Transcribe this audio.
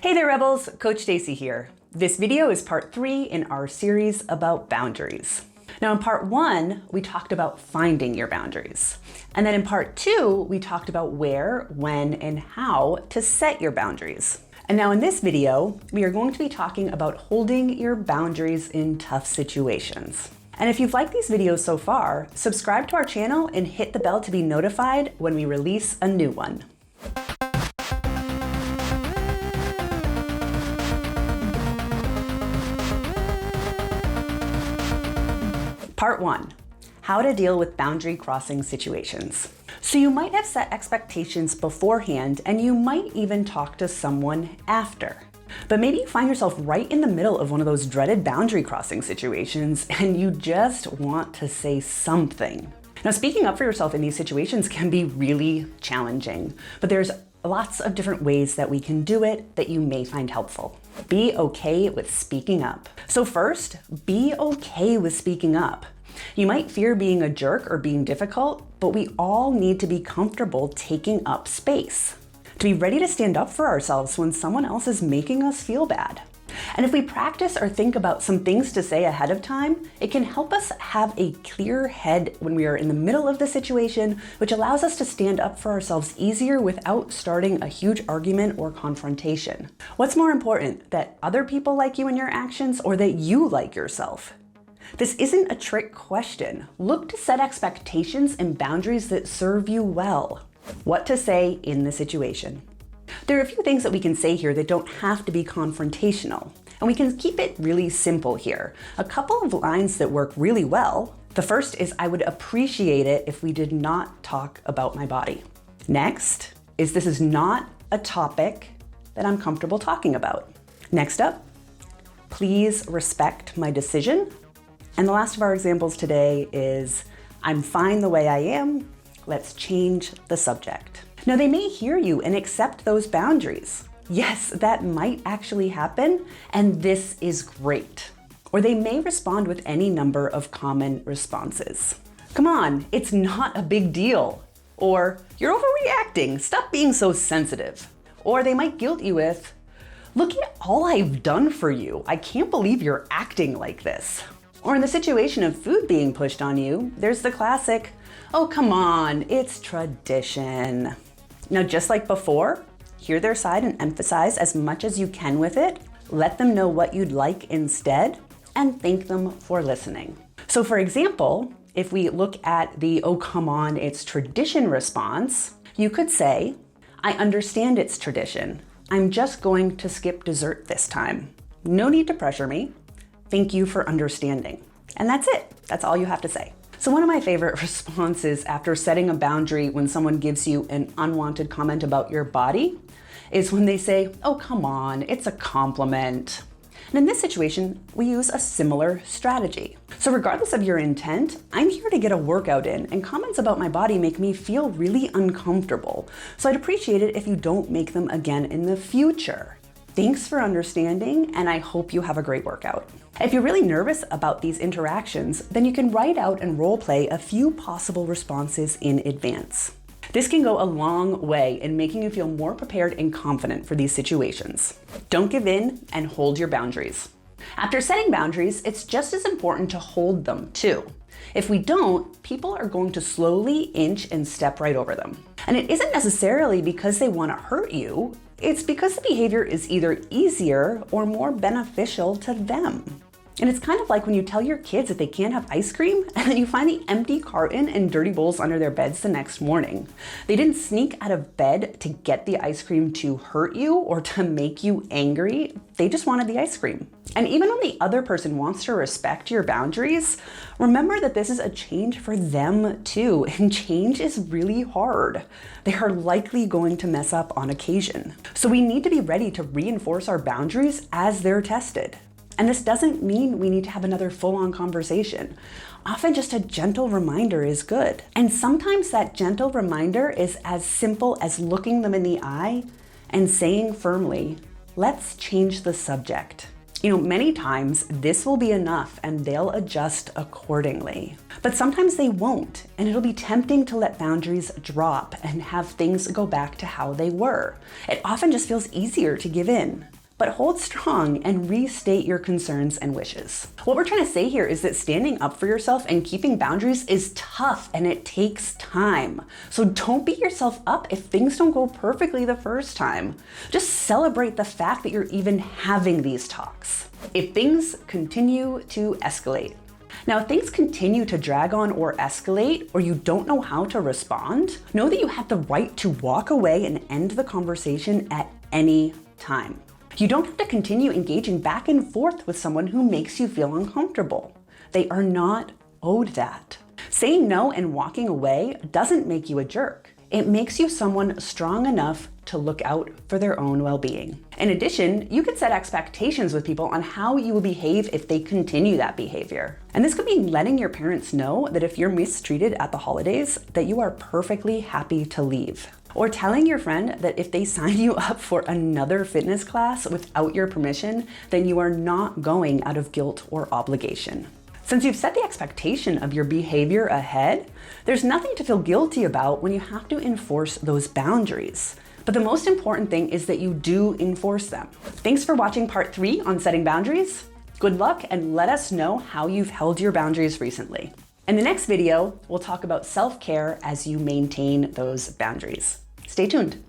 Hey there, Rebels! Coach Staci here. This video is part 3 in our series about boundaries. Now in part 1, we talked about finding your boundaries. And then in part 2, we talked about where, when, and how to set your boundaries. And now in this video, we are going to be talking about holding your boundaries in tough situations. And if you've liked these videos so far, subscribe to our channel and hit the bell to be notified when we release a new one. Part 1, how to deal with boundary crossing situations. So you might have set expectations beforehand and you might even talk to someone after. But maybe you find yourself right in the middle of one of those dreaded boundary crossing situations and you just want to say something. Now, speaking up for yourself in these situations can be really challenging, but there's lots of different ways that we can do it that you may find helpful. Be okay with speaking up. So first, be okay with speaking up. You might fear being a jerk or being difficult, but we all need to be comfortable taking up space. To be ready to stand up for ourselves when someone else is making us feel bad. And if we practice or think about some things to say ahead of time, it can help us have a clear head when we are in the middle of the situation, which allows us to stand up for ourselves easier without starting a huge argument or confrontation. What's more important, that other people like you and your actions, or that you like yourself? This isn't a trick question. Look to set expectations and boundaries that serve you well. What to say in the situation. There are a few things that we can say here that don't have to be confrontational, and we can keep it really simple here. A couple of lines that work really well. The first is, I would appreciate it if we did not talk about my body. Next is, this is not a topic that I'm comfortable talking about. Next up, please respect my decision. And the last of our examples today is, I'm fine the way I am. Let's change the subject. Now, they may hear you and accept those boundaries. Yes, that might actually happen, and this is great. Or they may respond with any number of common responses. Come on, it's not a big deal. Or, you're overreacting, stop being so sensitive. Or they might guilt you with, look at all I've done for you. I can't believe you're acting like this. Or in the situation of food being pushed on you, there's the classic, oh, come on, it's tradition. Now, just like before, hear their side and emphasize as much as you can with it. Let them know what you'd like instead, and thank them for listening. So for example, if we look at the, oh, come on, it's tradition response, you could say, I understand it's tradition. I'm just going to skip dessert this time. No need to pressure me. Thank you for understanding. And that's it. That's all you have to say. So one of my favorite responses after setting a boundary when someone gives you an unwanted comment about your body is when they say, oh, come on, it's a compliment. And in this situation, we use a similar strategy. So regardless of your intent, I'm here to get a workout in, and comments about my body make me feel really uncomfortable. So I'd appreciate it if you don't make them again in the future. Thanks for understanding, and I hope you have a great workout. If you're really nervous about these interactions, then you can write out and role play a few possible responses in advance. This can go a long way in making you feel more prepared and confident for these situations. Don't give in and hold your boundaries. After setting boundaries, it's just as important to hold them too. If we don't, people are going to slowly inch and step right over them. And it isn't necessarily because they want to hurt you. It's because the behavior is either easier or more beneficial to them. And it's kind of like when you tell your kids that they can't have ice cream and then you find the empty carton and dirty bowls under their beds the next morning. They didn't sneak out of bed to get the ice cream to hurt you or to make you angry. They just wanted the ice cream. And even when the other person wants to respect your boundaries, remember that this is a change for them too, and change is really hard. They are likely going to mess up on occasion. So we need to be ready to reinforce our boundaries as they're tested. And this doesn't mean we need to have another full-on conversation. Often just a gentle reminder is good. And sometimes that gentle reminder is as simple as looking them in the eye and saying firmly, let's change the subject. Many times this will be enough and they'll adjust accordingly. But sometimes they won't, and it'll be tempting to let boundaries drop and have things go back to how they were. It often just feels easier to give in. But hold strong and restate your concerns and wishes. What we're trying to say here is that standing up for yourself and keeping boundaries is tough and it takes time. So don't beat yourself up if things don't go perfectly the first time. Just celebrate the fact that you're even having these talks. If things continue to escalate. Now, if things continue to drag on or escalate, or you don't know how to respond, know that you have the right to walk away and end the conversation at any time. You don't have to continue engaging back and forth with someone who makes you feel uncomfortable. They are not owed that. Saying no and walking away doesn't make you a jerk. It makes you someone strong enough to look out for their own well-being. In addition, you could set expectations with people on how you will behave if they continue that behavior. And this could be letting your parents know that if you're mistreated at the holidays, that you are perfectly happy to leave. Or telling your friend that if they sign you up for another fitness class without your permission, then you are not going out of guilt or obligation. Since you've set the expectation of your behavior ahead, there's nothing to feel guilty about when you have to enforce those boundaries. But the most important thing is that you do enforce them. Thanks for watching part 3 on setting boundaries. Good luck, and let us know how you've held your boundaries recently. In the next video, we'll talk about self-care as you maintain those boundaries. Stay tuned.